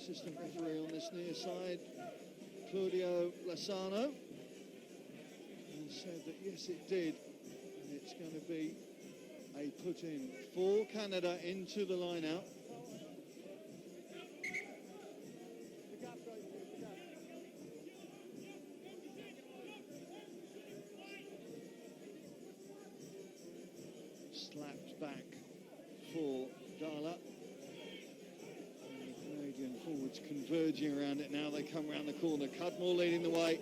assistant referee on this near side, Claudio Lasano, and said that yes, it did, and it's going to be a put-in for Canada into the line-out. Slapped back for Dala. And the Canadian forwards converging around it now. They come around the corner. Cudmore leading the way.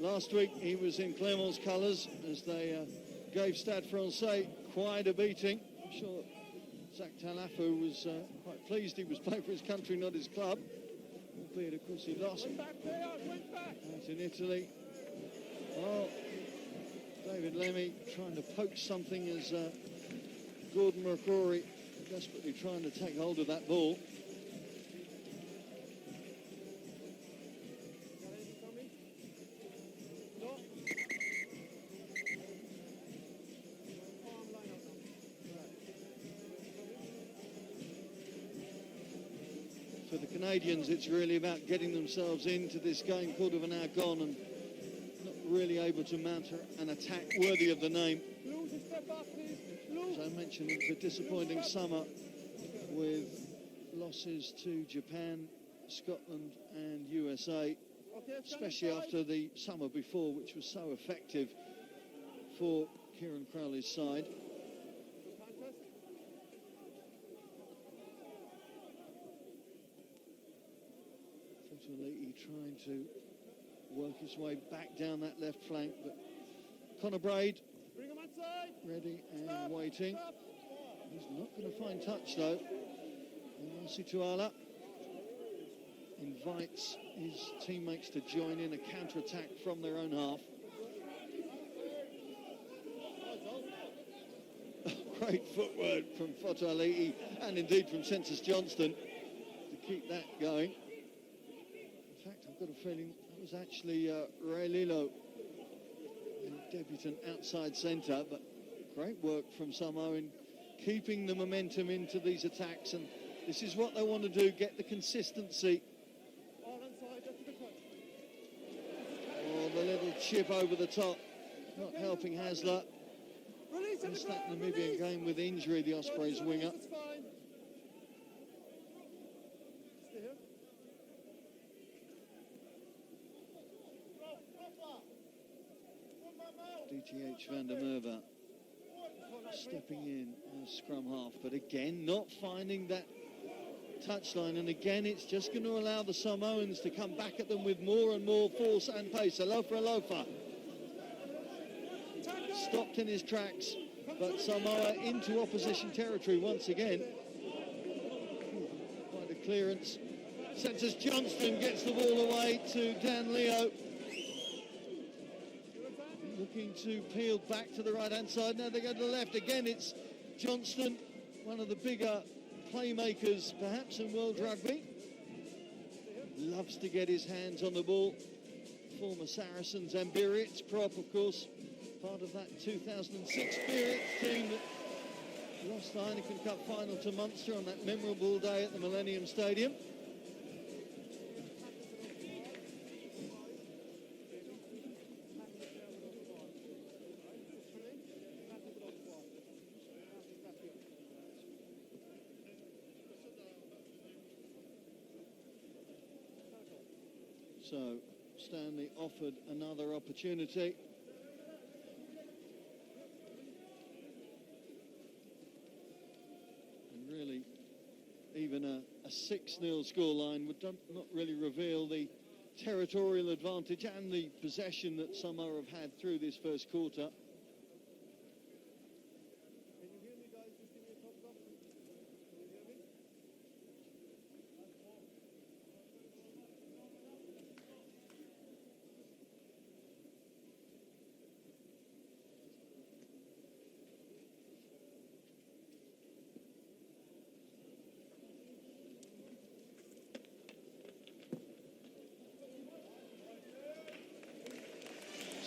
Last week he was in Clermont's colours as they gave Stade Francais quite a beating. I'm sure Zach Talafu was quite pleased he was playing for his country, not his club. Albeit, of course, he lost out in Italy. Well, David Lemmy trying to poke something as Gordon McRorie desperately trying to take hold of that ball. For the Canadians, it's really about getting themselves into this game, quarter of an hour gone, and not really able to mount an attack worthy of the name. As I mentioned, it's a disappointing summer with losses to Japan, Scotland and USA, especially after the summer before, which was so effective for Kieran Crowley's side. Fotuali'i trying to work his way back down that left flank, but Conor Braid ready and waiting. He's not going to find touch though. And Ahsee Tuala invites his teammates to join in a counter-attack from their own half. Great footwork from Fotuali'i and indeed from Census Johnston to keep that going. In fact, I've got a feeling that was actually Ray Lilo, the debutant outside centre, but great work from Samoa in keeping the momentum into these attacks, and this is what they want to do, get the consistency. Oh, the little chip over the top, not helping Hasler. Missed that Namibian game with injury, the Ospreys winger. DTH van der Merwe stepping in as scrum half, but again not finding that touchline, and again it's just going to allow the Samoans to come back at them with more and more force and pace. Alofa stopped in his tracks, but Samoa into opposition territory once again. Quite a clearance. Census Johnston gets the ball away to Dan Leo. Looking to peel back to the right-hand side. Now they go to the left. Again, it's Johnston, one of the bigger playmakers, perhaps, in world rugby. Loves to get his hands on the ball. Former Saracens and Biarritz prop, of course, part of that 2006 Biarritz team that lost the Heineken Cup final to Munster on that memorable day at the Millennium Stadium. So Stanley offered another opportunity. And really, even a 6-0 scoreline would not really reveal the territorial advantage and the possession that Samoa have had through this first quarter.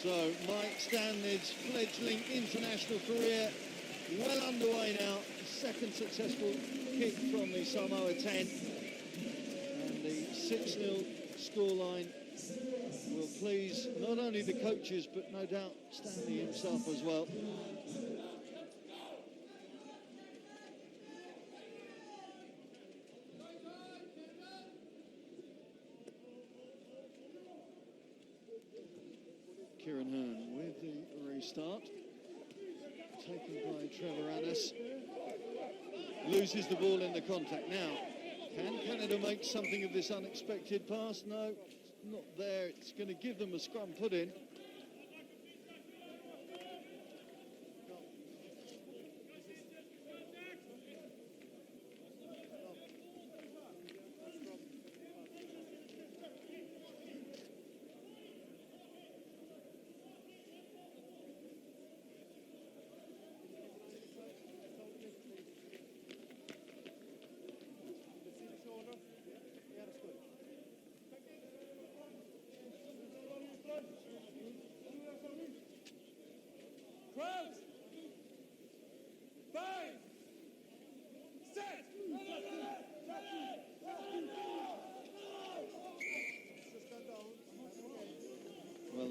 So Mike Stanley's fledgling international career well underway now. Second successful kick from the Samoa 10. And the 6-0 scoreline will please not only the coaches, but no doubt Stanley himself as well. Ciaran Hearn with the restart, taken by Trevor Annis, loses the ball in the contact. Now, can Canada make something of this unexpected pass? No, not there. It's going to give them a scrum put in.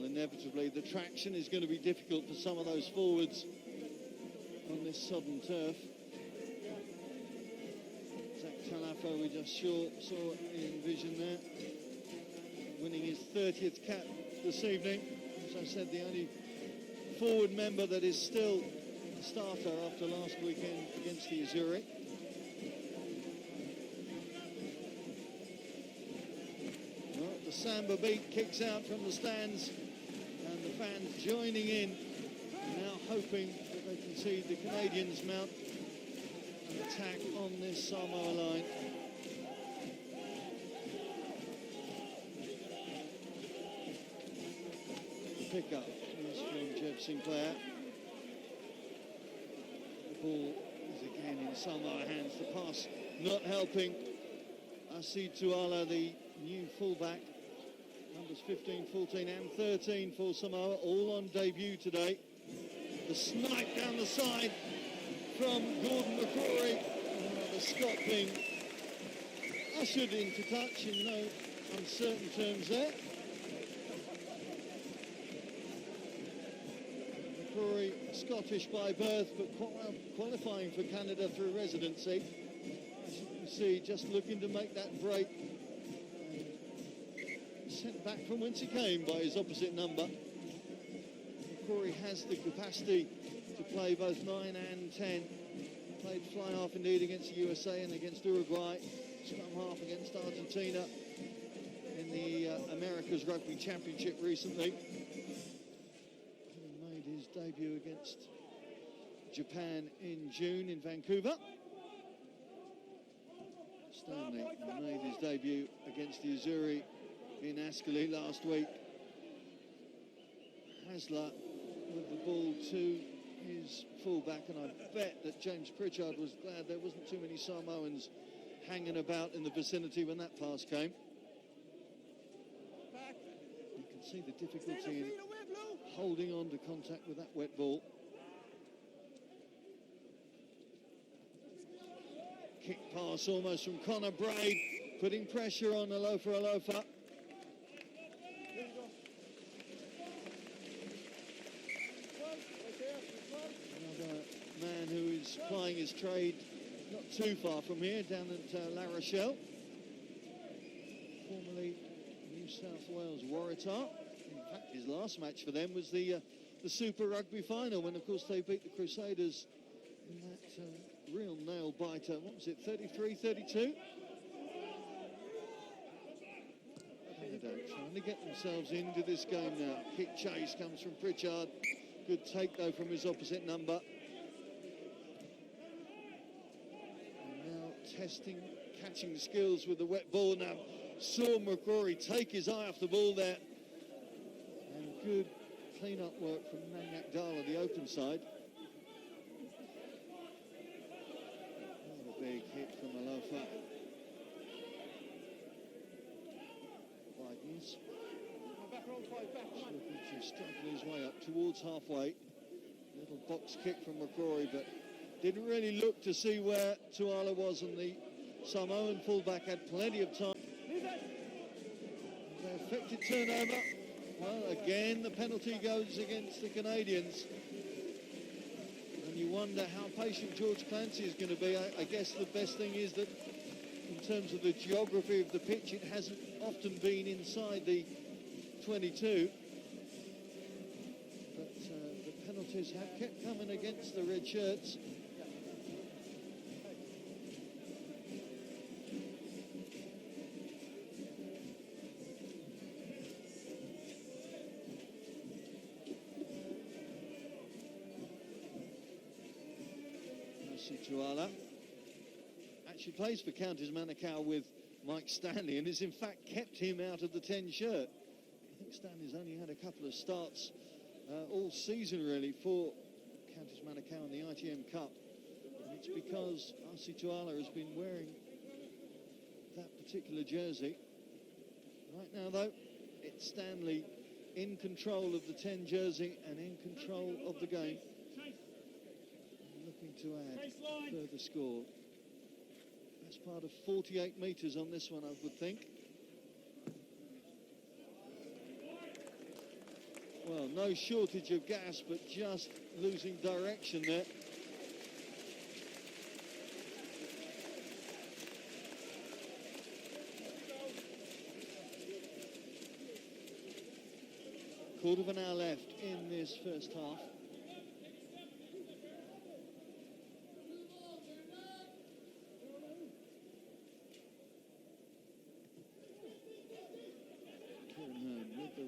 Inevitably, the traction is going to be difficult for some of those forwards on this southern turf. Alofa, we just saw in vision there, winning his 30th cap this evening. As I said, the only forward member that is still a starter after last weekend against the Azzurri. Well, the Samba beat kicks out from the stands. And the fans joining in, now hoping that they can see the Canadians mount an attack on this Samoa line. Pick up is from Jebb Sinclair. The ball is again in Samoa hands. The pass not helping. Ahsee Tuala, the new fullback. Numbers 15, 14 and 13 for Samoa, all on debut today. The snipe down the side from Gordon McRorie. The Scot being ushered into touch in no uncertain terms there. McRorie, Scottish by birth, but qualifying for Canada through residency. As you can see, just looking to make that break. Sent back from whence he came by his opposite number. McRorie has the capacity to play both 9 and 10. Played fly half indeed against the USA and against Uruguay. Scrum half against Argentina in the America's Rugby Championship recently. He made his debut against Japan in June in Vancouver. Stanley made his debut against the Azzurri in Ascoli last week. Hasler with the ball to his fullback, and I bet that James Pritchard was glad there wasn't too many Samoans hanging about in the vicinity when that pass came. You can see the difficulty in holding on to contact with that wet ball. Kick pass almost from Conor. Braid putting pressure on Alofa. Another man who is plying his trade not too far from here, down at La Rochelle. Formerly New South Wales Waratah. In fact, his last match for them was the Super Rugby final, when of course they beat the Crusaders in that real nail biter. What was it, 33-32? Trying to get themselves into this game now. Kick chase comes from Pritchard. Good take though from his opposite number. And now testing, catching the skills with the wet ball now. Saw McRorie take his eye off the ball there. And good clean-up work from Nanyak Dala, the open side. Another big hit from Alofa. Buydens. Looking to struggle his way up towards halfway. Little box kick from McRorie, but didn't really look to see where Tuala was, and the Samoan fullback had plenty of time. Effective turnover. Well, again, the penalty goes against the Canadians. And you wonder how patient George Clancy is going to be. I guess the best thing is that in terms of the geography of the pitch, it hasn't often been inside the 22. But the penalties have kept coming against the red shirts. Tuala actually plays for Counties Manukau with Mike Stanley and has in fact kept him out of the 10 shirt. I think Stanley's only had a couple of starts all season really for Counties Manukau in the ITM Cup. And it's because Ahsee Tuala has been wearing that particular jersey. Right now though, it's Stanley in control of the 10 jersey and in control of the game. To add further score. Best part of 48 metres on this one, I would think. Well, no shortage of gas, but just losing direction there. Quarter of an hour left in this first half.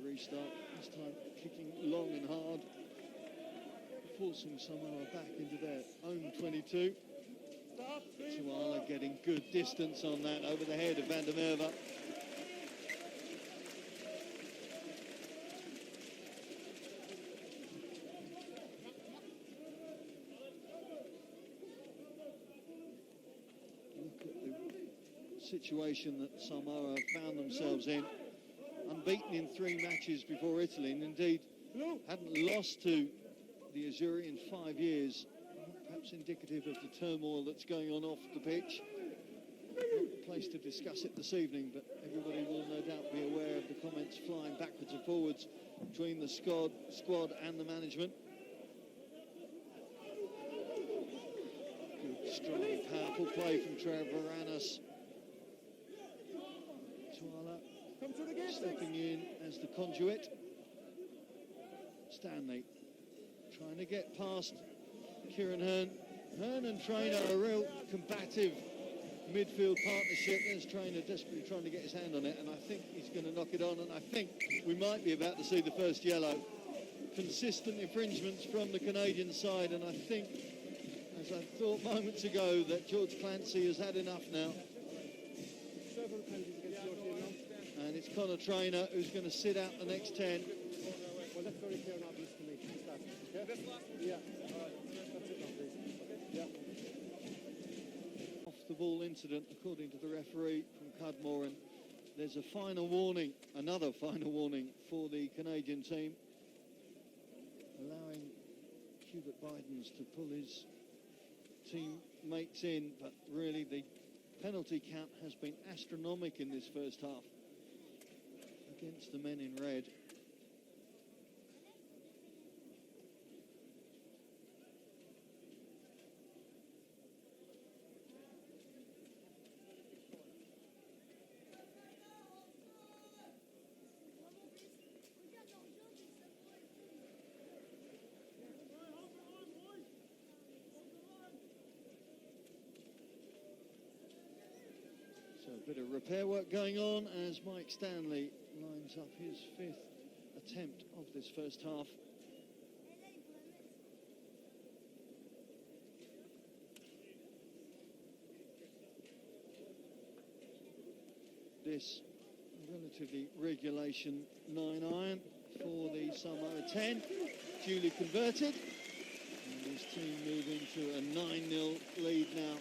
Restart, this time kicking long and hard, forcing Samoa back into their own 22. Tuala getting good distance on that over the head of Van der Merwe. Look at the situation that Samoa found themselves in. Unbeaten in 3 matches before Italy, and indeed hadn't lost to the Azzurri in 5 years. Perhaps indicative of the turmoil that's going on off the pitch. Not the place to discuss it this evening, but everybody will no doubt be aware of the comments flying backwards and forwards between the squad and the management. Good, strong, powerful play from Trevor Aranis. Tuala stepping in as the conduit. Stanley trying to get past Ciaran Hearn. Hearn and Trainor are a real combative midfield partnership. There's Trainor desperately trying to get his hand on it, and I think he's going to knock it on, and I think we might be about to see the first yellow. Consistent infringements from the Canadian side, and I think, as I thought moments ago, that George Clancy has had enough now. And it's Conor Trainor who's going to sit out the next 10. Well, that's very clear now, please, to me. Yeah. Off the ball incident, according to the referee from Cudmore, and there's a final warning, another final warning for the Canadian team, allowing Hubert Buydens to pull his teammates in, but really the penalty count has been astronomical in this first half against the men in red. So a bit of repair work going on as Mike Stanley lines up his 5th attempt of this first half. This relatively regulation 9-iron for the Samoa 10, duly converted, and his team move into a 9-0 lead now.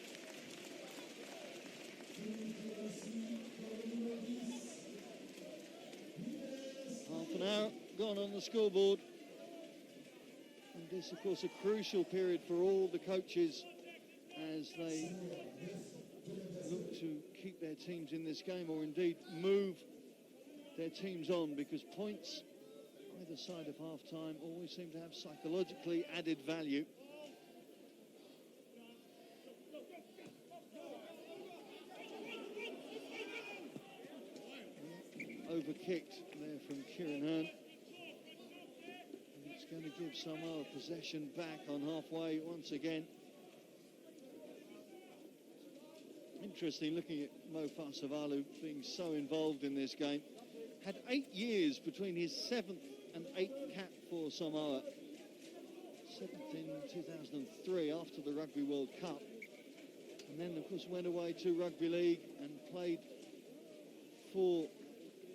Half an hour gone on the scoreboard, and this of course a crucial period for all the coaches as they look to keep their teams in this game, or indeed move their teams on, because points either side of half-time always seem to have psychologically added value. Overkicked there from Ciaran Hearn. And it's going to give Samoa possession back on halfway once again. Interesting looking at Mo Fasavalu being so involved in this game. Had 8 years between his 7th and 8th cap for Samoa. 7th in 2003 after the Rugby World Cup. And then, of course, went away to Rugby League and played for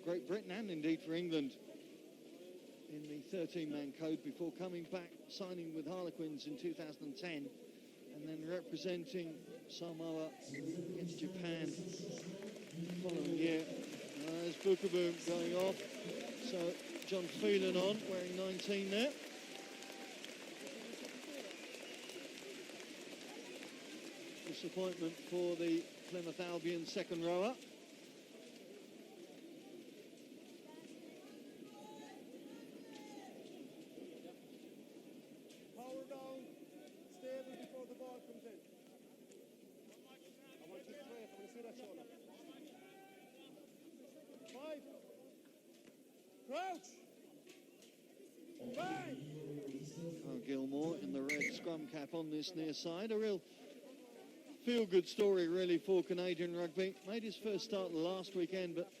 Great Britain and indeed for England in the 13-man code before coming back, signing with Harlequins in 2010 and then representing Samoa against Japan the following year. There's Buekeboom going off. So John Phelan on, wearing 19 there. Disappointment for the Plymouth Albion second rower. Power down, stable before the ball comes in. I want you to play it, I want to see that shoulder. 5. Crouch. 5. Gilmour in the red scrum cap on this near side. A real feel-good story, really, for Canadian rugby. Made his first start last weekend, but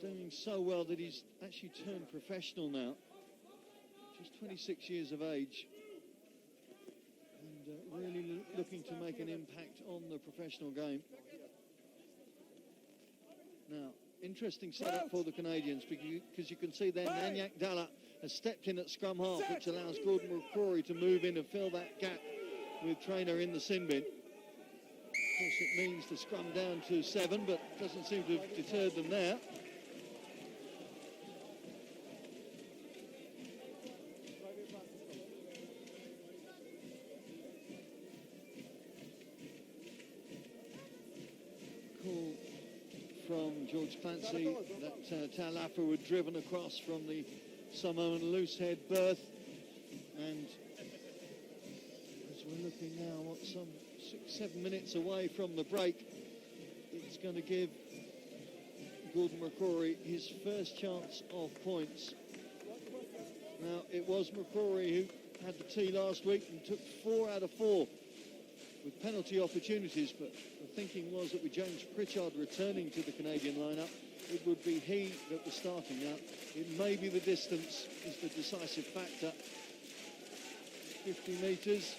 doing so well that he's actually turned professional now. Just 26 years of age. And really looking to make an impact on the professional game. Now, interesting setup for the Canadians, because you can see there Nanyak Dala has stepped in at scrum half, which allows McRorie to move in and fill that gap with Trainor in the sin bin. Of course, it means the scrum down to 7, but doesn't seem to have deterred them there. Call from George Clancy that Alofa were driven across from the Samoan loosehead berth, and as we're looking now, some 6-7 minutes away from the break, it's going to give McRorie his first chance of points. Now, it was McRorie who had the tee last week and took 4 out of 4 with penalty opportunities, but the thinking was that with James Pritchard returning to the Canadian lineup, it would be he that was starting. Now, it may be the distance is the decisive factor. 50 metres.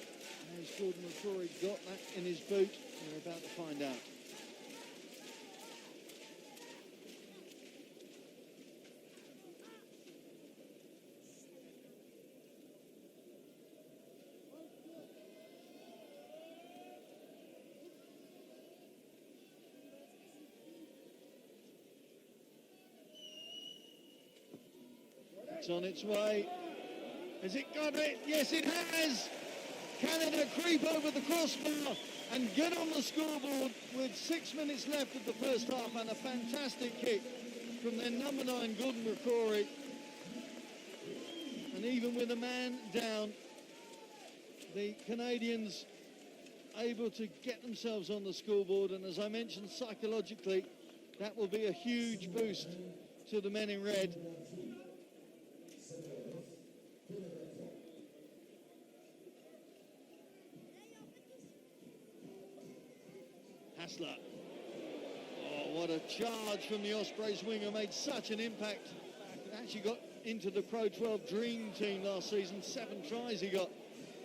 Has McRorie got that in his boot? We're about to find out. It's on its way. Has it got it? Yes, it has. Canada creep over the crossbar and get on the scoreboard with 6 minutes left of the first half, and a fantastic kick from their number 9, McRorie. And even with a man down, the Canadians able to get themselves on the scoreboard, and as I mentioned, psychologically, that will be a huge boost to the men in red. Oh, what a charge from the Ospreys winger, made such an impact. Actually got into the Pro 12 Dream Team last season, 7 tries he got.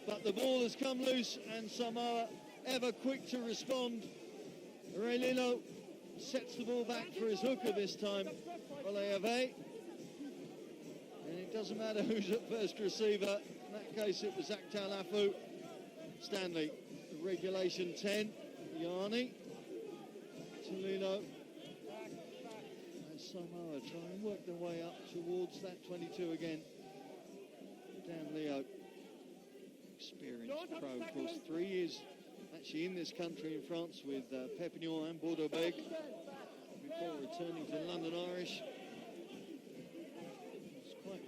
But the ball has come loose, and Samoa ever quick to respond. Relilo sets the ball back for his hooker this time, Oleave. And it doesn't matter who's at first receiver. In that case, it was Zach Talafu. Stanley, regulation 10, Yanni. Tolino, and Samoa try and work their way up towards that 22 again. Dan Leo, experienced pro, of course, 3 years actually in this country in France with Perpignan and Bordeaux-Bègles before returning to London Irish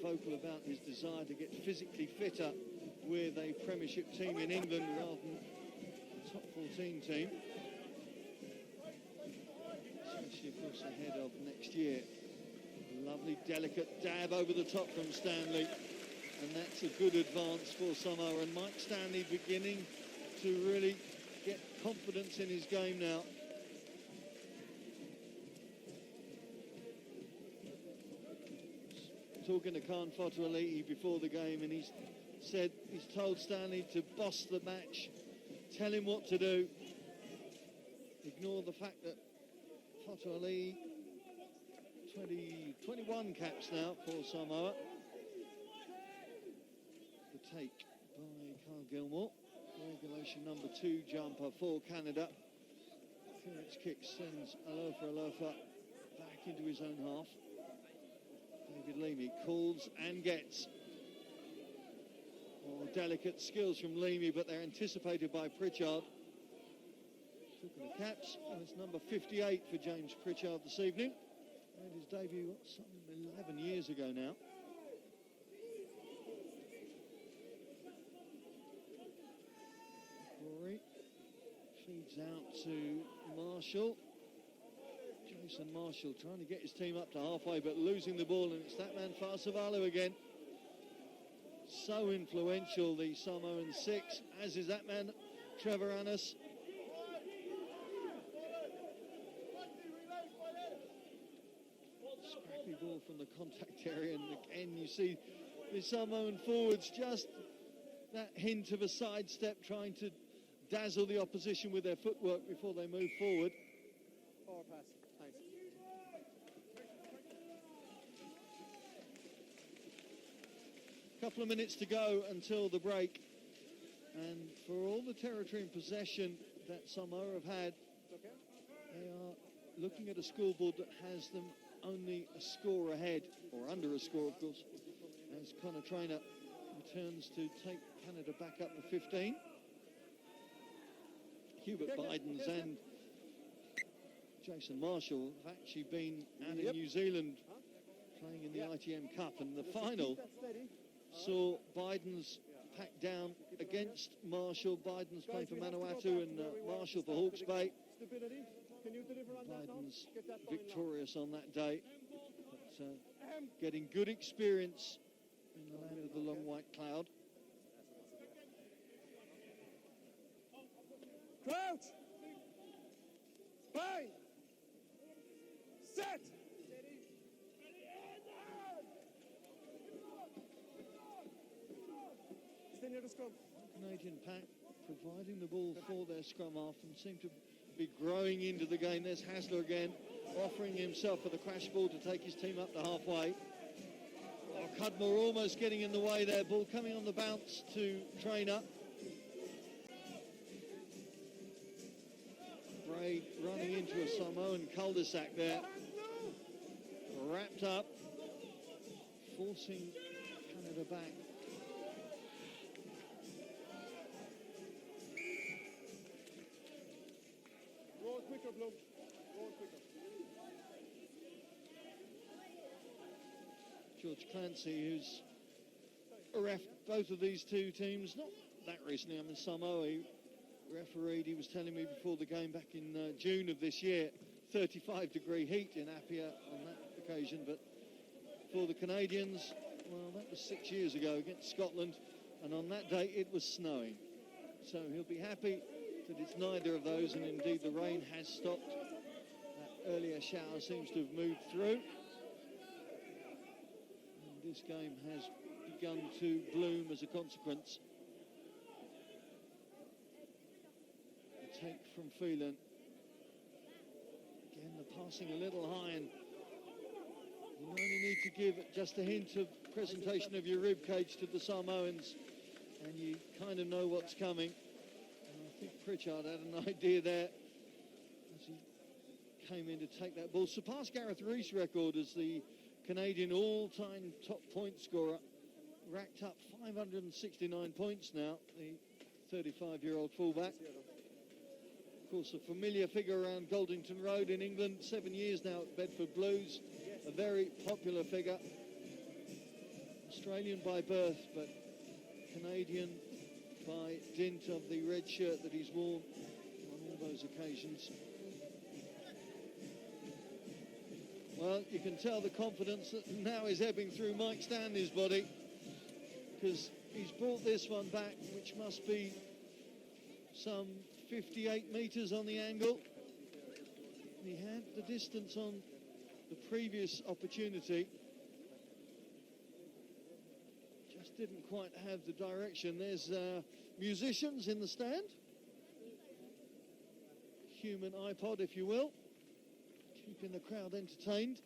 vocal about his desire to get physically fitter with a Premiership team in England rather than a top 14 team. Especially, of course, ahead of next year. A lovely, delicate dab over the top from Stanley. And that's a good advance for Samoa. And Mike Stanley beginning to really get confidence in his game now. Talking to Fotuali'i before the game, and he's told Stanley to boss the match, tell him what to do. Ignore the fact that Fotuali'i, 21 caps now for Samoa. The take by Gilmour, regulation number 2 jumper for Canada. First kick sends Alofa back into his own half. David Leamy calls and gets. Oh, delicate skills from Leamy, but they're anticipated by Pritchard. Took the caps, and it's number 58 for James Pritchard this evening. Made his debut, some 11 years ago now. McRorie feeds out to Marshall. Jason Marshall trying to get his team up to halfway, but losing the ball, and it's that man Farsavalu again. So influential, the Samoan 6, as is that man Trevor Annis. Scrappy ball from the contact area, and again you see the Samoan forwards just that hint of a sidestep, trying to dazzle the opposition with their footwork before they move forward. Forward pass. Thanks. Couple of minutes to go until the break, and for all the territory and possession that Samoa have had, they are looking at a scoreboard that has them only a score ahead, or under a score, of course, as Conor Trainor returns to take Canada back up to 15. Hubert, Buydens and Jason Marshall have actually been out in New Zealand playing in the ITM Cup, and the final saw Buydens packed down against Marshall. Buydens playing for Manawatu and Marshall for Hawke's Bay. Buydens victorious on that day, but getting good experience in the land of the long white cloud. Crouch! Bang! Set! Stay near the scrum. Canadian pack providing the ball for their scrum half and seem to be growing into the game. There's Hasler again, offering himself for the crash ball to take his team up to halfway. Oh, Cudmore almost getting in the way there. Ball coming on the bounce to Trainor. Braid running into a Samoan cul-de-sac there. Wrapped up, forcing Canada back. Roll quicker, Bloom. Roll quicker. George Clancy, who's a ref both of these two teams, not that recently. I mean, Samoa, he refereed, he was telling me before the game back in June of this year, 35-degree heat in Apia on that occasion, but for the Canadians, well, that was 6 years ago against Scotland, and on that day it was snowing. So he'll be happy that it's neither of those, and indeed the rain has stopped. That earlier shower seems to have moved through. And this game has begun to bloom as a consequence. The take from Phelan. Again, the passing a little high, and you only need to give just a hint of presentation of your rib cage to the Samoans, and you kind of know what's coming. I think Pritchard had an idea there as he came in to take that ball. Surpassed Gareth Rees' record as the Canadian all-time top point scorer. Racked up 569 points now, the 35-year-old fullback. Of course, a familiar figure around Goldington Road in England, 7 years now at Bedford Blues. A very popular figure. Australian by birth, but Canadian by dint of the red shirt that he's worn on all those occasions. Well, you can tell the confidence that now is ebbing through Mike Stanley's body, because he's brought this one back, which must be some 58 metres on the angle. He had the distance on the previous opportunity. Just didn't quite have the direction. There's musicians in the stand. Human iPod, if you will. Keeping the crowd entertained.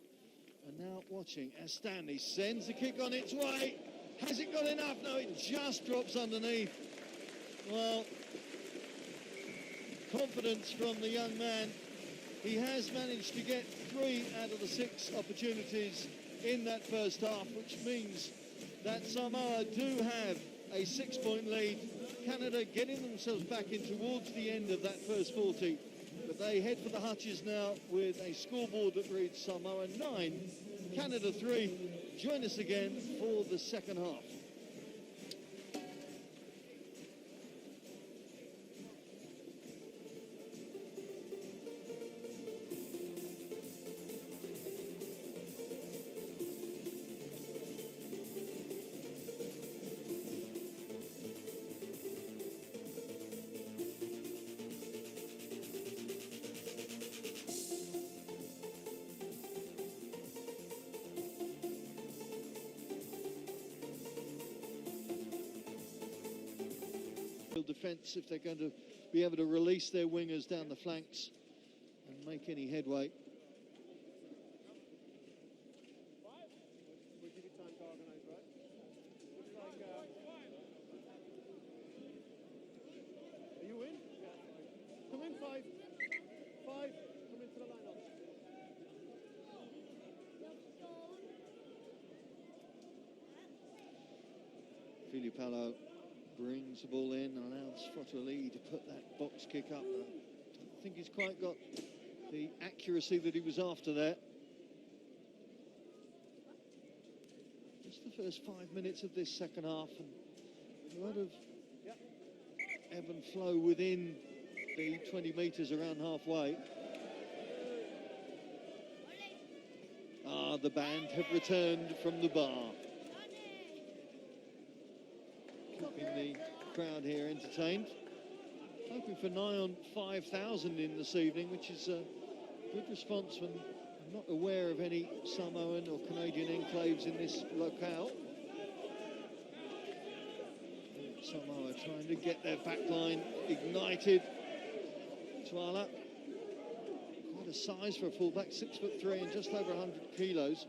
And now watching as Stanley sends the kick on its way. Has it got enough? No, it just drops underneath. Well, confidence from the young man. He has managed to get 3 out of the 6 opportunities in that first half, which means that Samoa do have a 6-point lead. Canada getting themselves back in towards the end of that first 40. But they head for the hutches now with a scoreboard that reads Samoa 9, Canada 3. Join us again for the second half. Defence if they're going to be able to release their wingers down the flanks and make any headway. We'll give you time to organise, right? Looks like, are you in? Yeah. Come in, 5. 5. Come into the line-up. Filipalo brings the ball in and allows Fotuali'i to put that box kick up. I don't think he's quite got the accuracy that he was after there. Just the first 5 minutes of this second half, and a lot of ebb and flow within the 20 metres around halfway. The band have returned from the bar. Keeping the crowd here entertained. Hoping for nigh on 5,000 in this evening, which is a good response when I'm not aware of any Samoan or Canadian enclaves in this locale. Samoa trying to get their back line ignited. Tuala, quite a size for a fullback, 6'3" and just over 100 kilos.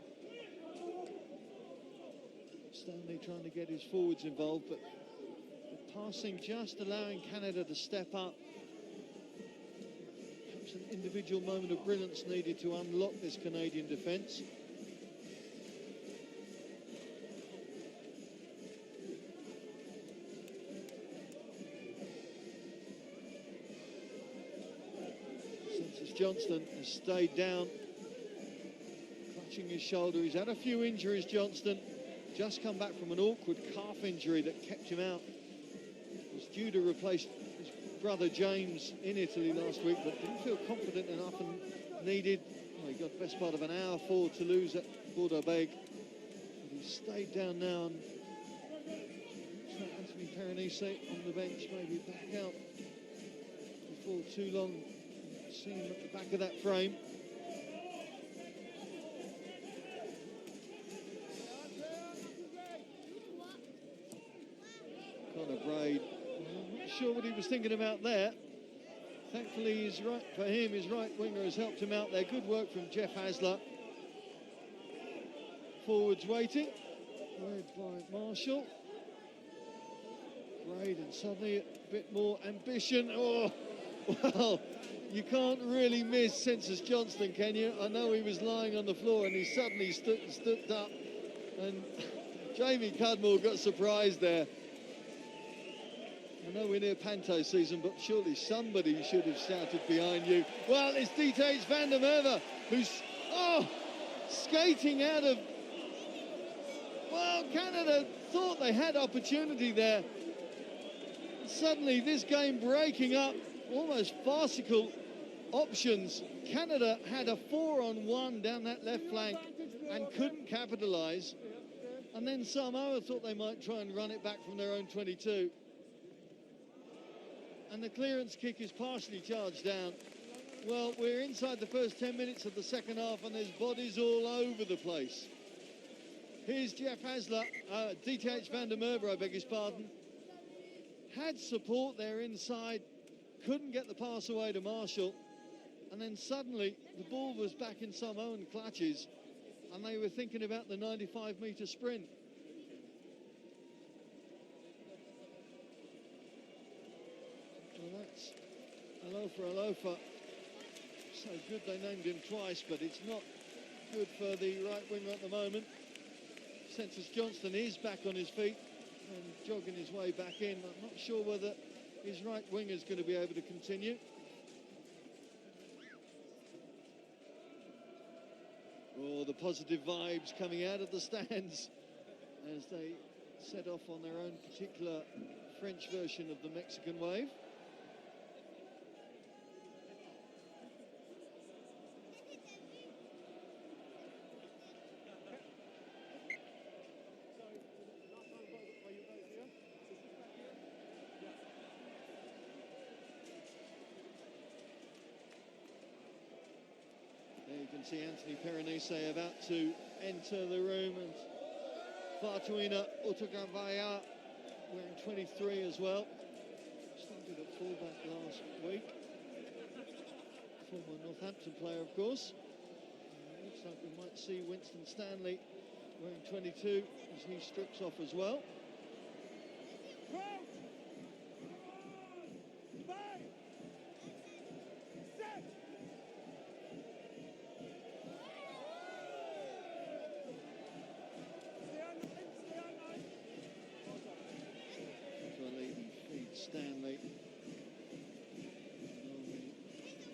Stanley trying to get his forwards involved, but the passing just allowing Canada to step up. Perhaps an individual moment of brilliance needed to unlock this Canadian defence. Johnston has stayed down, clutching his shoulder. He's had a few injuries, Johnston. Just come back from an awkward calf injury that kept him out. He was due to replace his brother James in Italy last week, but didn't feel confident enough and needed, well, he got the best part of an hour for Toulouse at Bordeaux-Bègles. But he's stayed down now, and looks like Anthony Perenise on the bench, maybe back out before too long. See him at the back of that frame. Conor Braid, I'm not sure what he was thinking about there. Thankfully, for him, his right winger has helped him out there. Good work from Jeff Hasler. Forwards waiting, led by Marshall. Braid, and suddenly a bit more ambition. Oh, well. You can't really miss Census Johnston, can you? I know he was lying on the floor and he suddenly stood up, and Jamie Cudmore got surprised there. I know we're near Panto season, but surely somebody should have shouted behind you. Well, it's DTH van der Merwe who's skating out of Well, Canada thought they had opportunity there. Suddenly, this game breaking up, almost farcical options. Canada had a 4-on-1 down that left flank and couldn't capitalise. And then Samoa thought they might try and run it back from their own 22. And the clearance kick is partially charged down. Well, we're inside the first 10 minutes of the second half and there's bodies all over the place. Here's Jeff Hasler, DTH van der Merwe, I beg his pardon. Had support there inside, couldn't get the pass away to Marshall. And then suddenly the ball was back in Samoan clutches and they were thinking about the 95-metre sprint. Well, that's Alofa. So good they named him twice, but it's not good for the right winger at the moment. Census Johnston is back on his feet and jogging his way back in. I'm not sure whether his right winger is going to be able to continue. Oh, the positive vibes coming out of the stands as they set off on their own particular French version of the Mexican wave. You can see Anthony Perenise about to enter the room, and Fotuali'i Utagavaya wearing 23 as well. Started at fullback last week. Former Northampton player, of course. Looks like we might see Winston Stanley wearing 22 as he strips off as well. Stanley.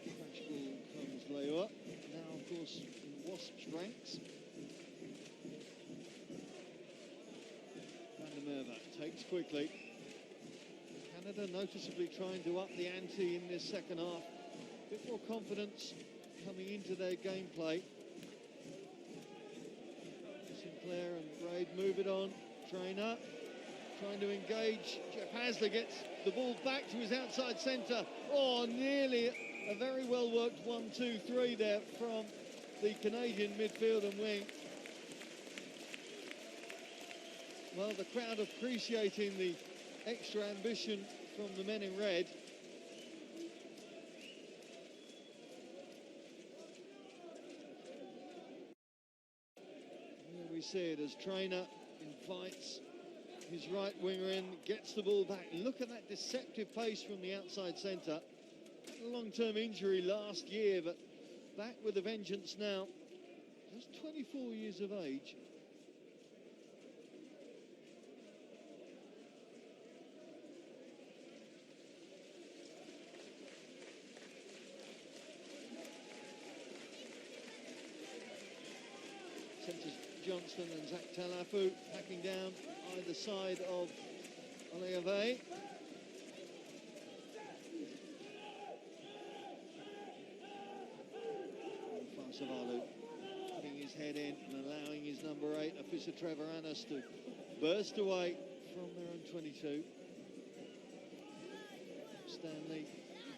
Crash ball comes Leua. Now, of course, in Wasps' ranks. Van der Merwe takes quickly. Canada noticeably trying to up the ante in this second half. A bit more confidence coming into their gameplay. Sinclair and Braid move it on. Trainor trying to engage. Jeff Hasler gets the ball back to his outside centre. Oh, nearly a very well worked 1-2-3 there from the Canadian midfield and wing. Well, the crowd appreciating the extra ambition from the men in red. Here we see it as Trainor invites his right winger in, gets the ball back. Look at that deceptive pace from the outside centre. Had a long-term injury last year, but back with a vengeance now. Just 24 years of age. Centres Johnston and Zach Talafu packing down either side of Alofa. Farsavalu putting his head in and allowing his number 8, Afisa Trevoranis, to burst away from their own 22. Stanley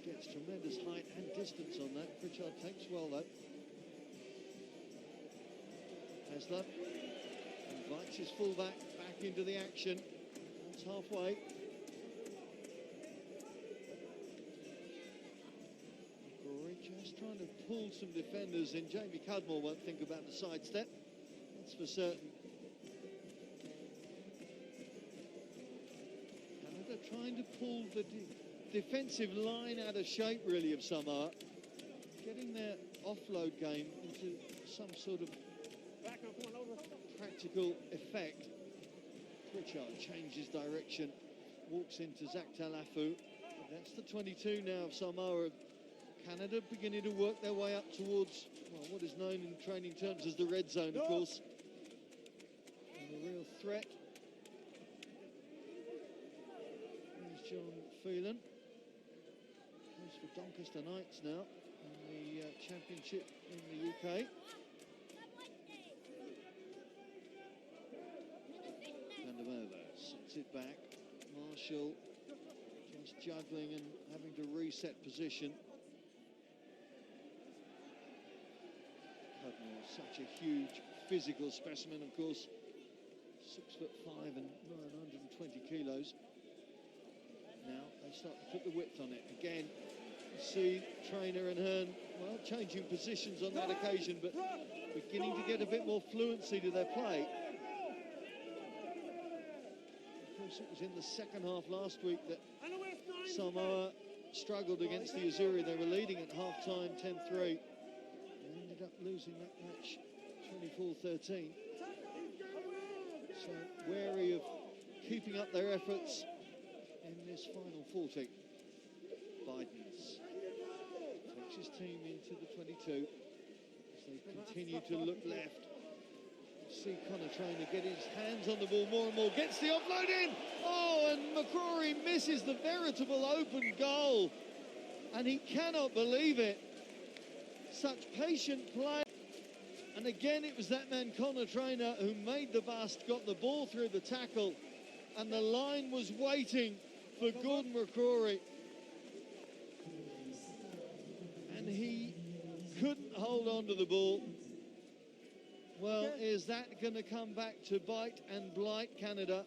gets tremendous height and distance on that. Pritchard takes well though. Hasler invites his fullback back into the action. That's halfway. McRorie just trying to pull some defenders in. Jamie Cudmore won't think about the sidestep, that's for certain. Canada trying to pull the defensive line out of shape, really, of Samoa. Getting their offload game into some sort of practical effect. Pritchard changes direction, walks into Zach Talafu. That's the 22 now of Samoa. Canada beginning to work their way up towards, well, what is known in training terms as the red zone, of course. And a real real threat. There's John Phelan. Plays for Doncaster Knights now in the championship in the UK. And Merwe sets it back. Marshall just juggling and having to reset position. Cudmore, such a huge physical specimen, of course, 6'5" and 920 kilos. Now they start to put the width on it. Again, you see Trainor and Hearn, well, changing positions on that occasion, but beginning to get a bit more fluency to their play. Of course, it was in the second half last week that Samoa struggled against the Azzurri. They were leading at half-time 10-3. Ended up losing that match 24-13. So wary of keeping up their efforts in this final 40. Buydens takes his team into the 22 as they continue to look left. See Conor Trainor get his hands on the ball more and more, gets the offload in. Oh, and McRorie misses the veritable open goal, and he cannot believe it. Such patient play. And again, it was that man, Conor Trainor, who made the bust, got the ball through the tackle, and the line was waiting for Gordon McRorie. And he couldn't hold on to the ball. Well, is that going to come back to bite and blight Canada?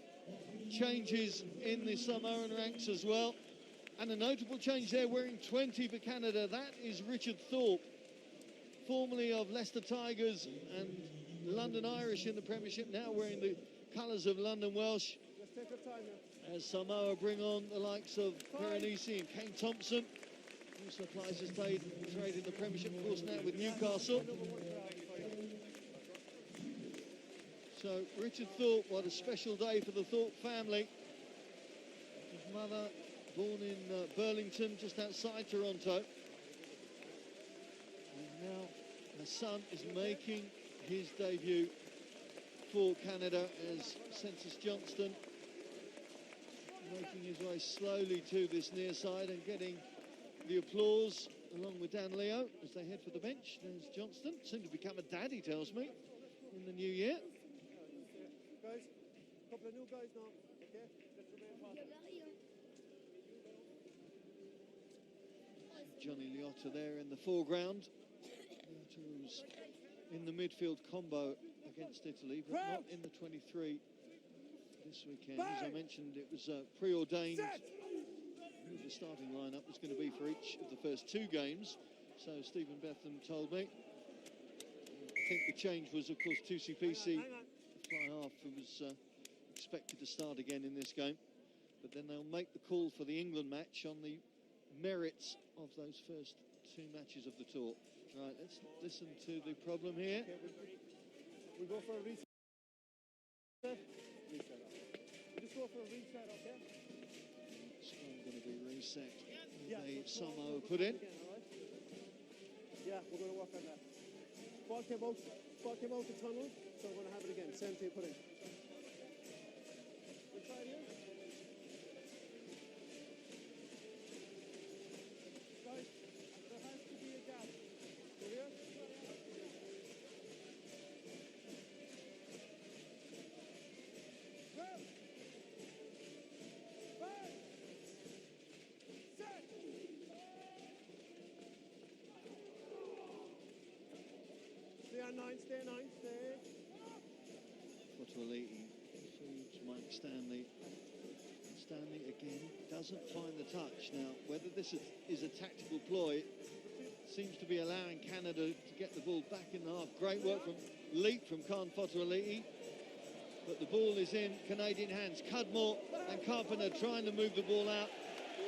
Changes in the Samoan ranks as well. And a notable change there, wearing 20 for Canada. That is Richard Thorpe, formerly of Leicester Tigers and London Irish in the Premiership, now wearing the colours of London Welsh. As Samoa bring on the likes of Perenisi and Kane Thompson, who supplies his trade in the Premiership, of course, now with Newcastle. So Richard Thorpe, what a special day for the Thorpe family. His mother, born in Burlington, just outside Toronto. And now her son is making his debut for Canada as Census Johnston making his way slowly to this near side and getting the applause along with Dan Leo as they head for the bench. There's Johnston, soon to become a dad, he tells me, in the new year. Guys, a couple of new guys now, okay? Let's remain positive. Johnny Liotta there in the foreground. Liotta was in the midfield combo against Italy, but not in the 23 this weekend. As I mentioned, it was preordained who the starting lineup was going to be for each of the first two games. So Stephen Betham told me. I think the change was, of course, Tusi-Pisi, the fly half, who was expected to start again in this game. But then they'll make the call for the England match on the merits of those first two matches of the tour. Right, let's listen to the problem here. Okay, we go for a reset. We'll just go for a reset, okay? It's going to be reset. Yeah, the so Samoa put in. Again, all right? Yeah, we're going to work on that. Ball came out the tunnel, so we're going to have it again. Same thing, put in. We'll try it here. Guys, there has to be a gap. Go here. Stay nine, stay. Fotuali'i feeds Mike Stanley. Stanley again doesn't find the touch. Now, whether this is a tactical ploy, it seems to be allowing Canada to get the ball back in the half. Great work from Fotuali'i. But the ball is in Canadian hands. Cudmore and Carpenter trying to move the ball out.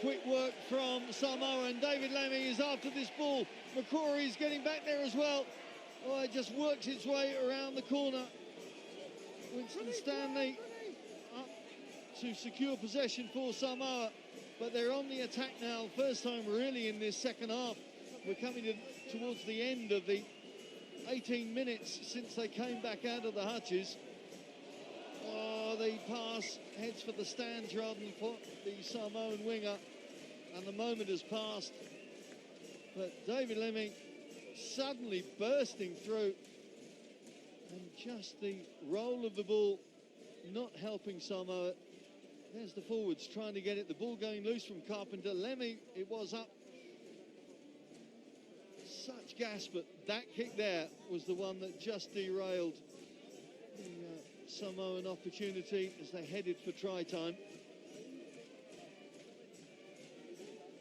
Quick work from Samoa, and David Lemmy is after this ball. McRorie is getting back there as well. Oh, it just works its way around the corner. Winston Stanley up to secure possession for Samoa, but they're on the attack now. First time really in this second half. We're coming towards the end of the 18 minutes since they came back out of the hutches. Oh, the pass heads for the stands rather than for the Samoan winger. And the moment has passed. But David Lemmy suddenly bursting through. And just the roll of the ball not helping Samoa. There's the forwards trying to get it. The ball going loose from Carpenter. Lemmy, it was up. Such gas, but that kick there was the one that just derailed the Samoan opportunity as they headed for try time.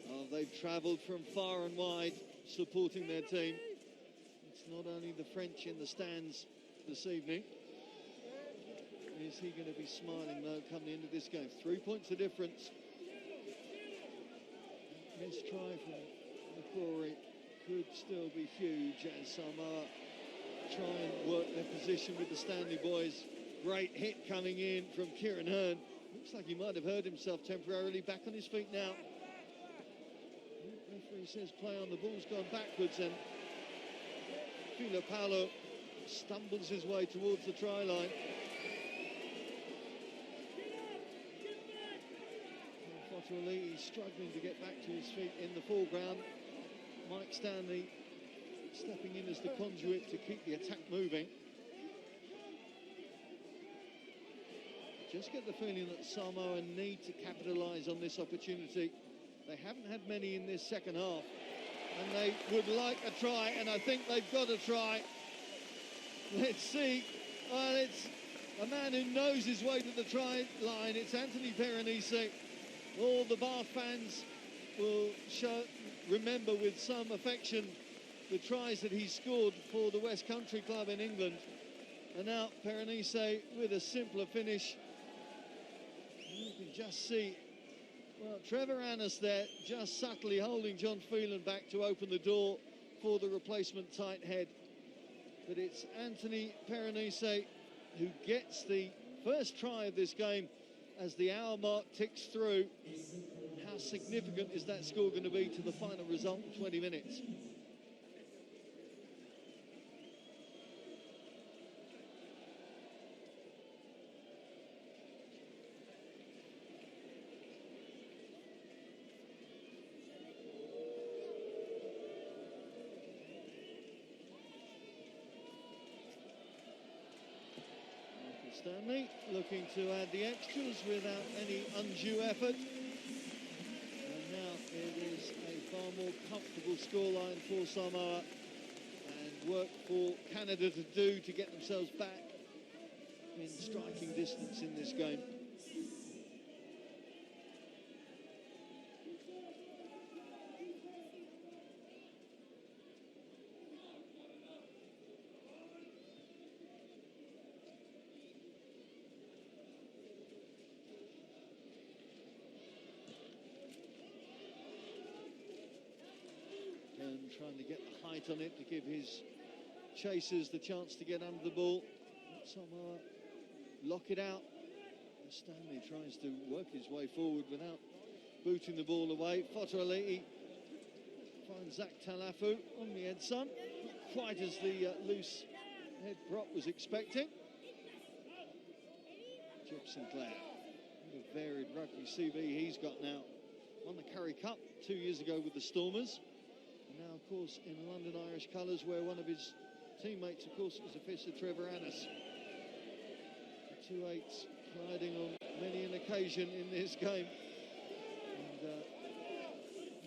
Oh, they've travelled from far and wide supporting their team. It's not only the French in the stands this evening. Is he going to be smiling though come the end of this game? 3 points the difference. Missed try from McRorie could still be huge as Samoa try and work their position with the Stanley boys. Great hit coming in from Ciaran Hearn. Looks like he might have hurt himself temporarily. Back on his feet now. The referee says play on. The ball's gone backwards and Filipalo stumbles his way towards the try line. Fotuali'i struggling to get back to his feet in the foreground. Mike Stanley stepping in as the conduit to keep the attack moving. Just get the feeling that Samoa need to capitalise on this opportunity. They haven't had many in this second half, and they would like a try, and I think they've got a try. Let's see. Well, it's a man who knows his way to the try line. It's Anthony Perenise. All the Bath fans will remember with some affection the tries that he scored for the West Country club in England. And now Perenise with a simpler finish. You can just see, well, Trevor Annis there just subtly holding John Phelan back to open the door for the replacement tight head. But it's Anthony Perenise who gets the first try of this game as the hour mark ticks through. How significant is that score going to be to the final result in 20 minutes? Stanley looking to add the extras without any undue effort. And now it is a far more comfortable scoreline for Samoa, and work for Canada to do to get themselves back in striking distance in this game. Trying to get the height on it to give his chasers the chance to get under the ball. Samoa lock it out. Stanley tries to work his way forward without booting the ball away. Fotuali'i finds Zach Talafu on the Edson. Not quite as the loose head prop was expecting. Jebb Sinclair, what a varied rugby CV he's got now. Won the Currie Cup 2 years ago with the Stormers. Now, of course, in London Irish colours, where one of his teammates, of course, was a fist of Trevor Annis. 2-8s gliding on many an occasion in this game. And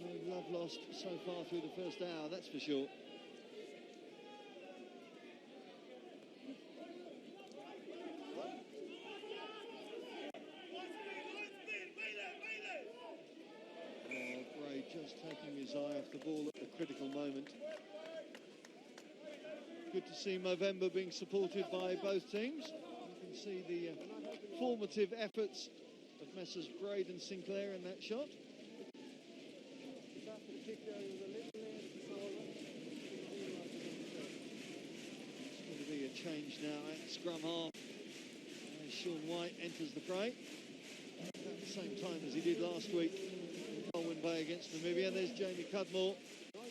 no love lost so far through the first hour, that's for sure. Braid just taking his eye off the ball at the critical moment. Good to see Movember being supported by both teams. You can see the formative efforts of Messrs Braid and Sinclair in that shot. It's going to be a change now at scrum half. As Sean White enters the fray at the same time as he did last week in Colwyn Bay against Namibia. There's Jamie Cudmore. How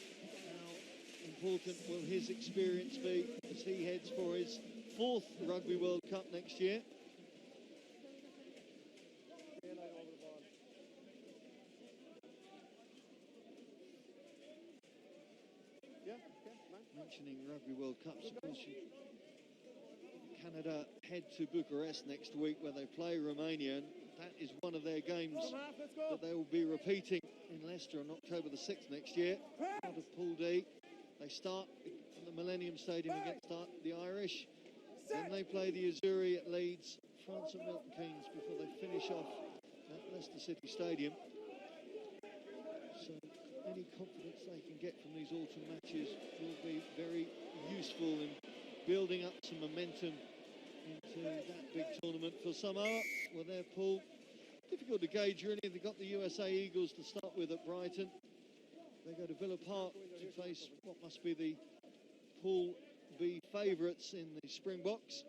important will his experience be as he heads for his 4th Rugby World Cup next year? mentioning Rugby World Cups, of course, Canada head to Bucharest next week where they play Romania, and that is one of their games that they will be repeating in Leicester on October the 6th next year. Out of Pool D, they start at the Millennium Stadium against the Irish, then they play the Azzurri at Leeds, France at Milton Keynes before they finish off at Leicester City Stadium. So any confidence they can get from these autumn matches will be very useful in building up some momentum into that big tournament for Samoa. Well, their pool, difficult to gauge really. They've got the USA Eagles to start with at Brighton. They go to Villa Park to face what must be the Pool B favourites in the Springboks.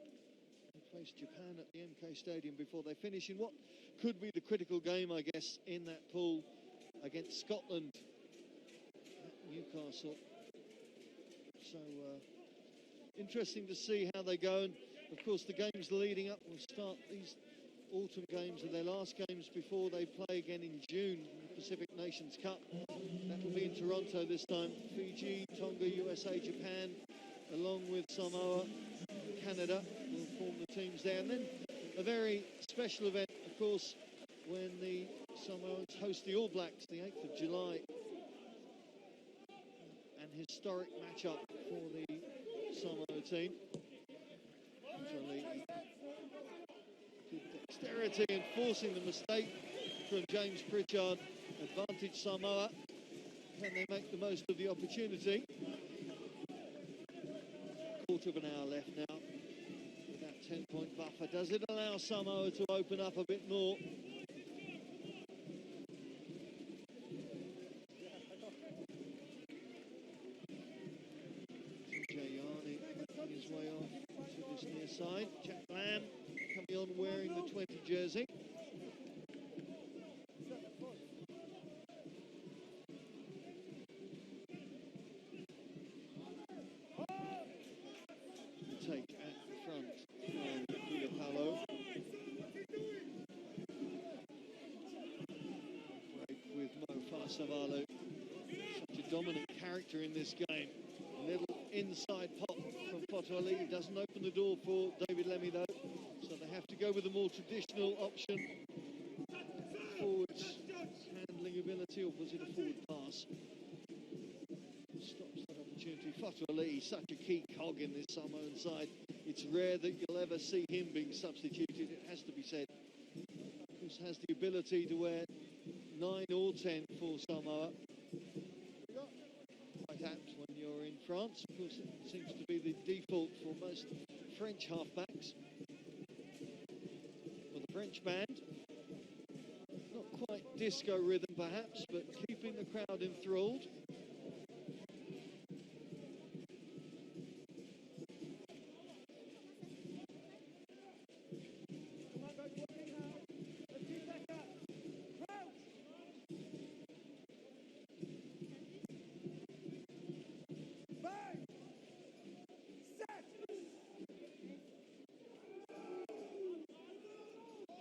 They face Japan at the MK Stadium before they finish in what could be the critical game, I guess, in that pool against Scotland at Newcastle. So interesting to see how they go, and of course the games leading up will start. These autumn games are their last games before they play again in June in the Pacific Nations Cup. That will be in Toronto this time. Fiji, Tonga, USA, Japan, along with Samoa, Canada will form the teams there. And then a very special event, of course, when the Samoans host the All Blacks, the 8th of July. An historic matchup for the Samoa team. Good dexterity and forcing the mistake from James Pritchard. Advantage Samoa. Can they make the most of the opportunity? Quarter of an hour left now with that 10-point buffer. Does it allow Samoa to open up a bit more? His way off to this near side. Jack Lamb coming on wearing the 20 jersey. Take at the front from Buekeboom. Break with Mo Farsavalou. Such a dominant character in this game. A little inside pop from Fotuali'i. Doesn't open the door for David Lemmy though, so they have to go with a more traditional option. Forwards handling ability, or was it a forward pass? Stops that opportunity. Fotuali'i, such a key cog in this Samoan side. It's rare that you'll ever see him being substituted, it has to be said. He has the ability to wear 9 or 10 for Samoa. Quite apt when you're in France. Of course, it seems to be the default for most French halfbacks. For the French band, not quite disco rhythm perhaps, but keeping the crowd enthralled.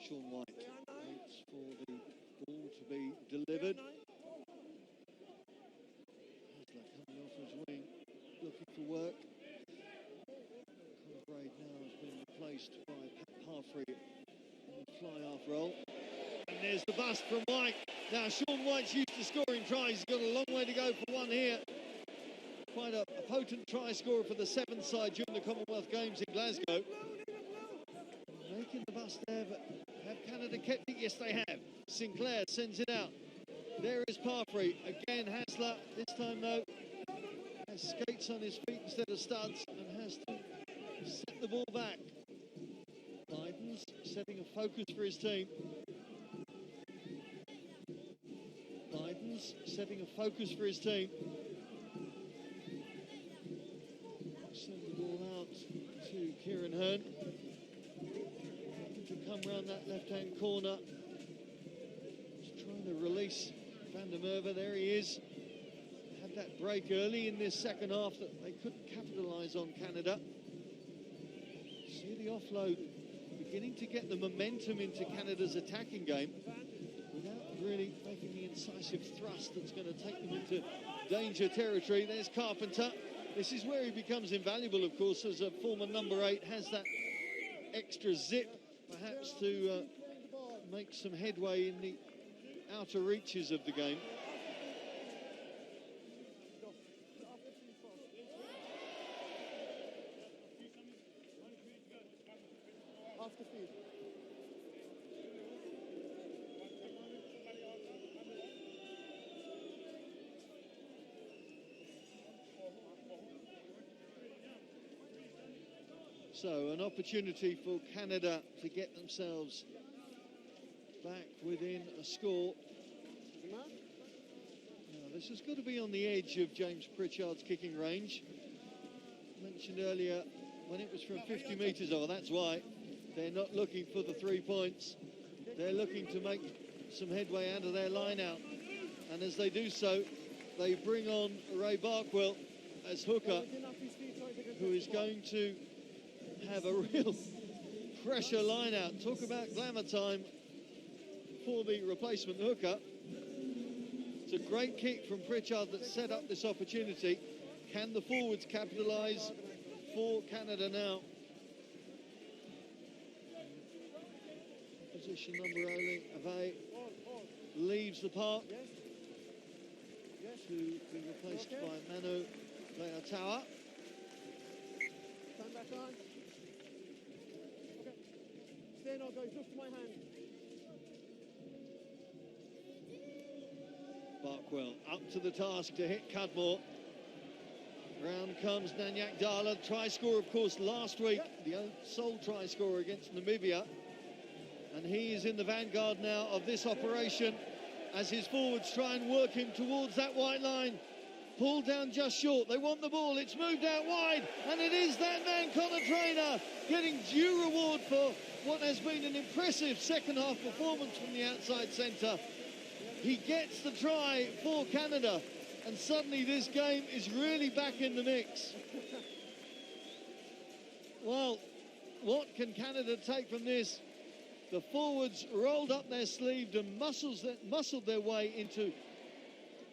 Sean White waits for the ball to be delivered. Coming off his wing, looking for work. Braid now has been replaced by Parfrey in the fly-half role. And there's the bust from White. Now Sean White's used to scoring tries. He's got a long way to go for one here. Quite a potent try scorer for the 7th side during the Commonwealth Games in Glasgow. Making the bust there, but have Canada kept it? Yes, they have. Sinclair sends it out. There is Parfrey. Again, Hassler. This time, though, has skates on his feet instead of studs and has to set the ball back. Buydens setting a focus for his team. Buydens setting a focus for his team. Send the ball out to Ciaran Hearn. To come round that left-hand corner. Just trying to release Van der Merwe. There he is. Had that break early in this second half that they couldn't capitalise on, Canada. See the offload beginning to get the momentum into Canada's attacking game without really making the incisive thrust that's going to take them into danger territory. There's Carpenter. This is where he becomes invaluable, of course, as a former number 8, has that extra zip, perhaps to make some headway in the outer reaches of the game. Off the field. So an opportunity for Canada to get themselves back within a score. Now, this has got to be on the edge of James Pritchard's kicking range. Mentioned earlier, when it was from 50 metres, that's why they're not looking for the 3 points. They're looking to make some headway out of their line out. And as they do so, they bring on Ray Barkwill as hooker, who is going to have a real pressure line out. Talk about glamour time for the replacement hooker. It's a great kick from Pritchard that set up this opportunity. Can the forwards capitalise for Canada now? Position number only, Ahsee leaves the park to be replaced by Manu Leatawa. Stand back on. Okay. Stay now, guys. Look to my hand. Barkwill up to the task to hit Cudmore. Round comes Nanyak Dala. Try scorer, of course, last week. The sole try scorer against Namibia. And he is in the vanguard now of this operation as his forwards try and work him towards that white line. Pulled down just short. They want the ball. It's moved out wide. And it is that man, Conor Trainor, getting due reward for what has been an impressive second-half performance from the outside centre. He gets the try for Canada. And suddenly this game is really back in the mix. Well, what can Canada take from this? The forwards rolled up their sleeve and muscled their way into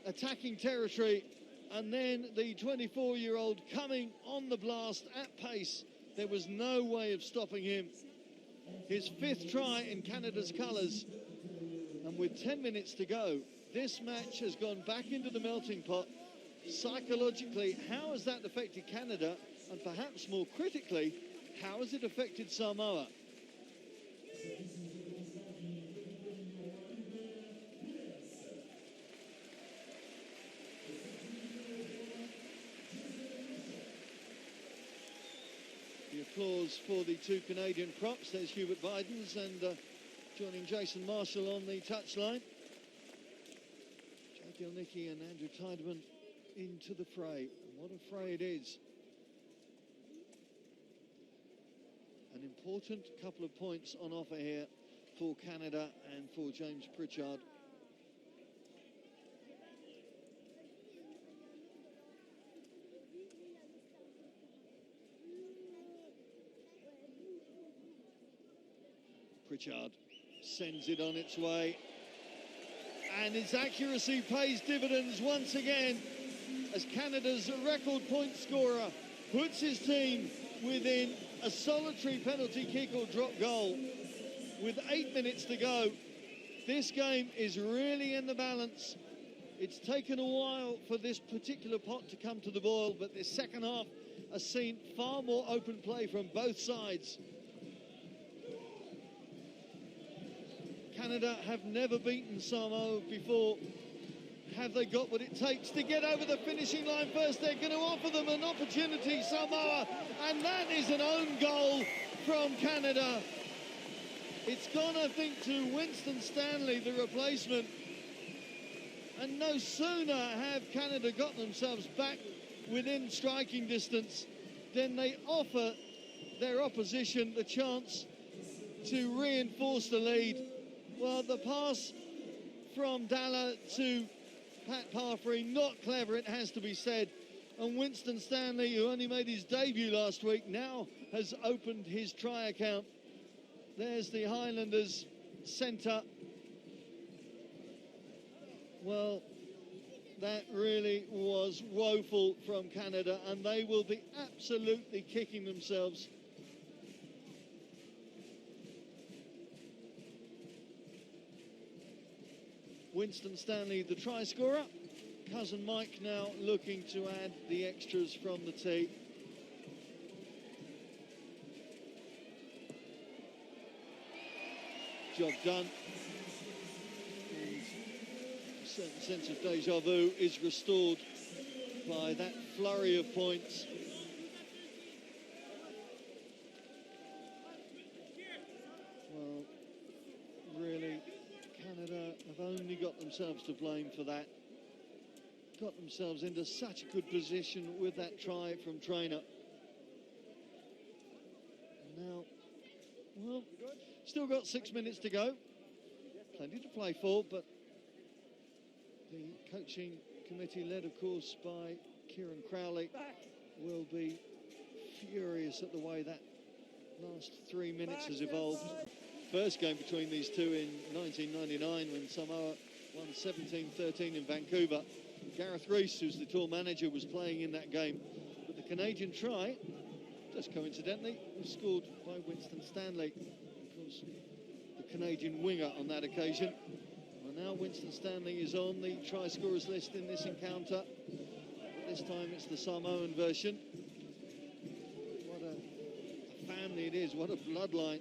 attacking territory. And then the 24-year-old coming on the blast at pace. There was no way of stopping him. His 5th try in Canada's colours. And with 10 minutes to go, this match has gone back into the melting pot. Psychologically, how has that affected Canada? And perhaps more critically, how has it affected Samoa? The applause for the 2 Canadian props. There's Hubert Buydens and joining Jason Marshall on the touchline. Ilnicki and Andrew Tiedemann into the fray. And what a fray it is. An important couple of points on offer here for Canada and for James Pritchard. Pritchard sends it on its way. And its accuracy pays dividends once again as Canada's record point scorer puts his team within a solitary penalty kick or drop goal. With 8 minutes to go, this game is really in the balance. It's taken a while for this particular pot to come to the boil, but this second half has seen far more open play from both sides. Canada have never beaten Samoa before. Have they got what it takes to get over the finishing line first? They're going to offer them an opportunity, Samoa, and that is an own goal from Canada. It's gone, I think, to Winston Stanley, the replacement. And no sooner have Canada got themselves back within striking distance than they offer their opposition the chance to reinforce the lead. Well, the pass from Dala to Pat Parfrey, not clever, it has to be said. And Winston Stanley, who only made his debut last week, now has opened his try account. There's the Highlanders centre. Well, That really was woeful from Canada, and they will be absolutely kicking themselves. Winston Stanley, the try scorer. Cousin Mike now looking to add the extras from the tee. Job done. And a certain sense of deja vu is restored by that flurry of points. Well, really, Canada have only got themselves to blame for that. Got themselves into such a good position with that try from Trainor. Now, well, still got 6 minutes to go. Plenty to play for, but the coaching committee, led of course by Ciaran Crowley, will be furious at the way that last 3 minutes has evolved. First game between these two in 1999 when Samoa won 17-13 in Vancouver. Gareth Rees, who's the tour manager, was playing in that game. But the Canadian try, just coincidentally, was scored by Winston Stanley. Of course, the Canadian winger on that occasion. Well, now Winston Stanley is on the try scorers list in this encounter. But this time it's the Samoan version. What a family it is, what a bloodline.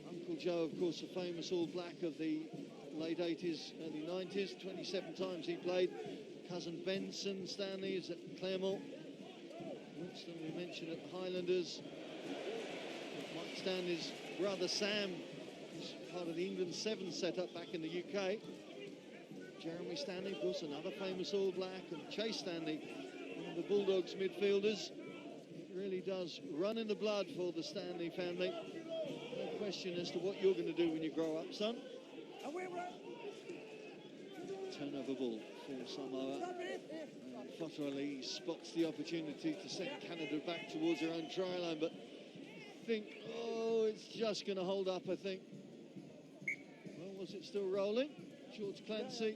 Uncle Joe, of course, a famous All Black of the late 80s, early 90s, 27 times he played. Cousin Benson Stanley is at Claremont. Winston, we mentioned, at the Highlanders. Mike Stanley's brother Sam is part of the England 7 setup back in the UK. Jeremy Stanley, of course, another famous All Black, and Chase Stanley, one of the Bulldogs midfielders. It really does run in the blood for the Stanley family. No question as to what you're going to do when you grow up, son. Turnover ball for Samoa. Fotuali'i spots the opportunity to send Canada back towards their own try line, but I think, oh, it's just going to hold up, I think. Well, was it still rolling? George Clancy.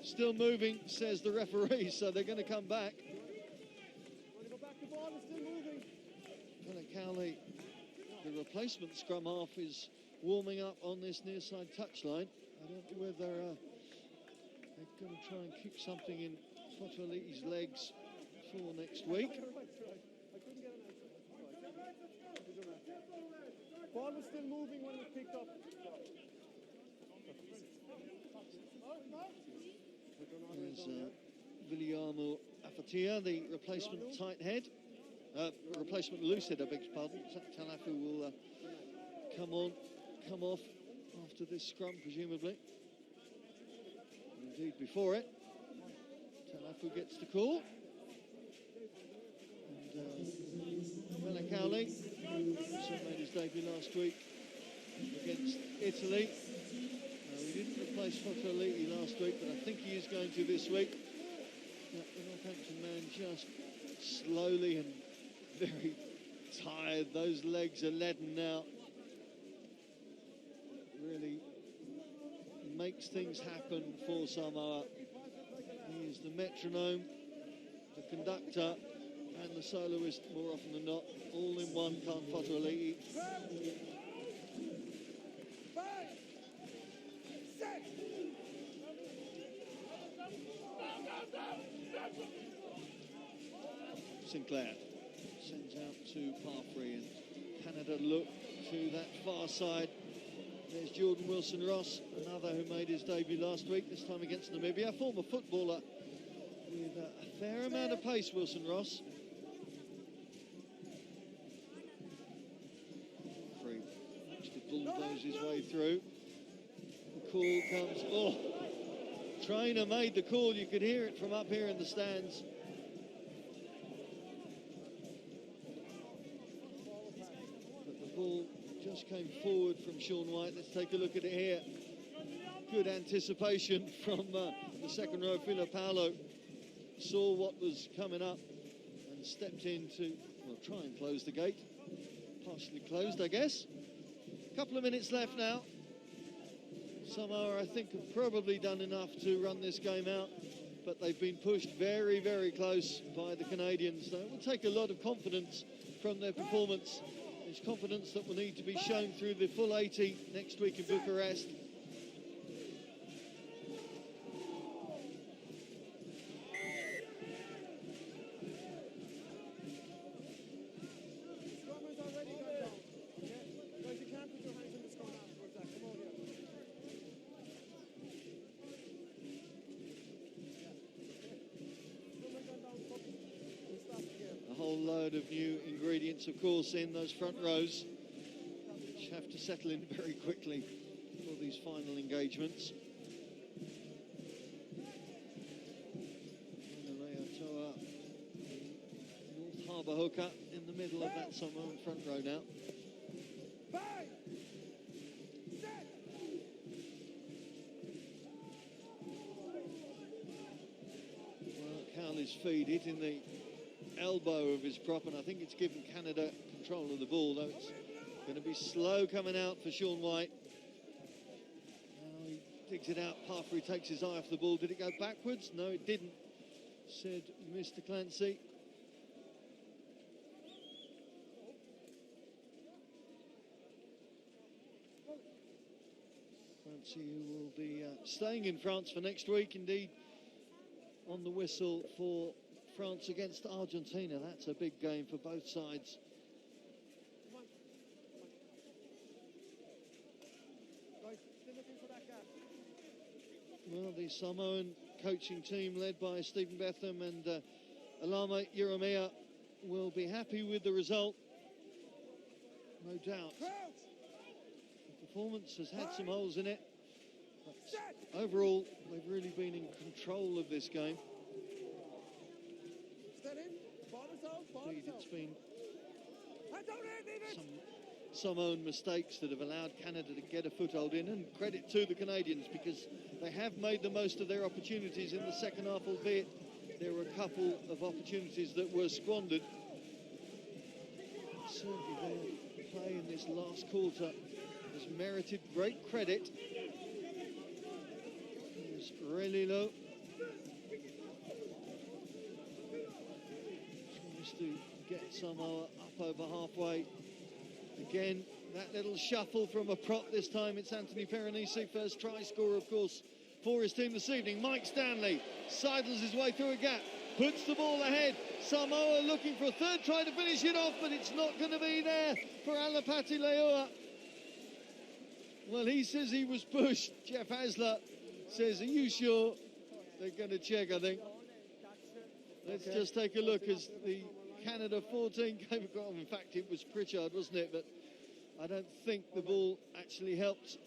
Still moving, says the referee, so they're going to come back. Conor Cowley, the replacement scrum half, is warming up on this near side touchline. I don't know whether they're going to try and keep something in Fotuali'i's legs for next week. Ball was still moving when it was picked up. There's Viliamo Afatia, the replacement tight head. Replacement loose head, I beg your pardon. Talafu will come off after this scrum, presumably. Indeed, before it. Talafu gets the call. And Cowley, also made his debut last week against Italy. We didn't replace Fotuali'i last week, but I think he is going to this week. The Northampton man just slowly and very tired. Those legs are leaden now. Really makes things happen for Samoa. He is the metronome, the conductor, and the soloist more often than not. All in one, can't Fotuali'i. Sinclair sends out to Parfrey, and Canada look to that far side. There's Jordan Wilson-Ross, another who made his debut last week, this time against Namibia. Former footballer with a fair amount of pace, Wilson-Ross. Parfrey managed to bulldoze his way through. The call comes, oh, Trainor made the call, you could hear it from up here in the stands. Ball just came forward from Sean White. Let's take a look at it here. Good anticipation from the second row. Filo Paulo saw what was coming up and stepped in to, well, try and close the gate. Partially closed, I guess. A couple of minutes left now. Samoa, I think, have probably done enough to run this game out, but they've been pushed very, very close by the Canadians. So it will take a lot of confidence from their performance. It's confidence that will need to be shown through the full 80 next week in Bucharest. Of new ingredients, of course, in those front rows, which have to settle in very quickly for these final engagements. North Harbour hooker in the middle of that Samoan front row now. Well, Cowley's feed hitting the elbow of his prop, and I think it's given Canada control of the ball, though it's going to be slow coming out for Sean White. Now he digs it out. Parfrey takes his eye off the ball. Did it go backwards? No, it didn't, said Mr. Clancy. Clancy, who will be staying in France for next week, indeed, on the whistle for France against Argentina. That's a big game for both sides. Well, the Samoan coaching team led by Stephen Betham and Alama Yeremia will be happy with the result, no doubt. The performance has had some holes in it, but overall they've really been in control of this game. Indeed, it's been some own mistakes that have allowed Canada to get a foothold in, and credit to the Canadians because they have made the most of their opportunities in the second half, albeit there were a couple of opportunities that were squandered. Certainly their play in this last quarter has merited great credit. It's really low. To get Samoa up over halfway. Again, that little shuffle from a prop. This time it's Anthony Perenisi, first try scorer, of course, for his team this evening. Mike Stanley sidles his way through a gap, puts the ball ahead. Samoa looking for a third try to finish it off, but it's not going to be there for Alapati Leua. Well, he says he was pushed. Jeff Hasler says, are you sure? They're going to check, I think. Let's just take a look as the Canada 14 came across. In fact, it was Pritchard, wasn't it? But I don't think the ball actually helped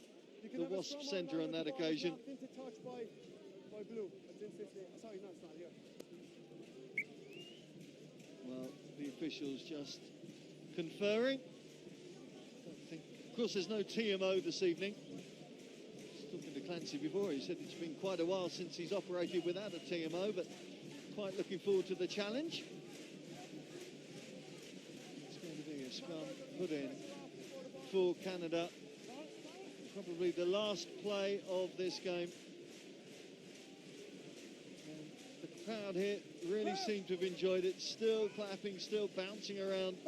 the Wasp centre on that occasion. Into touch by Blue. It's in 15. Sorry, no, it's not here. Well, the officials just conferring. I don't think, of course, there's no TMO this evening. I was talking to Clancy before. He said it's been quite a while since he's operated without a TMO, but quite looking forward to the challenge. It's going to be a scrum put in for Canada. Probably the last play of this game. And the crowd here really seem to have enjoyed it. Still clapping, still bouncing around.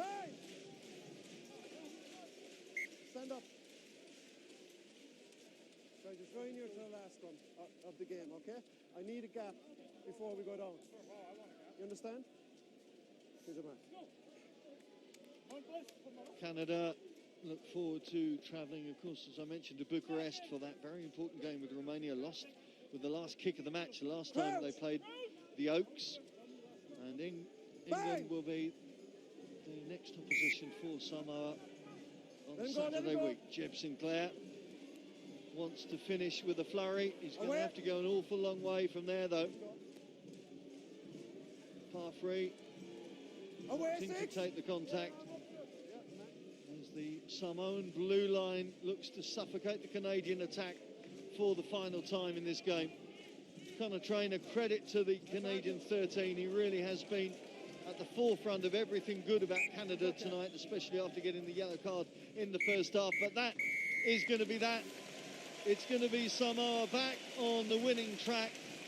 Stand up. Guys, you're drawing near to the last one of the game, okay? I need a gap before we go down. You understand? Here's a man. Canada look forward to travelling, of course, as I mentioned, to Bucharest for that very important game with Romania. Lost with the last kick of the match the last time they played the Oaks. And England will be the next opposition for Samoa on Saturday week. Jebb Sinclair wants to finish with a flurry. He's going to have to go an awful long way from there, though. Parfrey looking to take the contact as the Samoan blue line looks to suffocate the Canadian attack for the final time in this game. Conor Trainor, credit to the Canadian 13. He really has been at the forefront of everything good about Canada tonight, especially after getting the yellow card in the first half. But that is going to be that It's going to be Samoa back on the winning track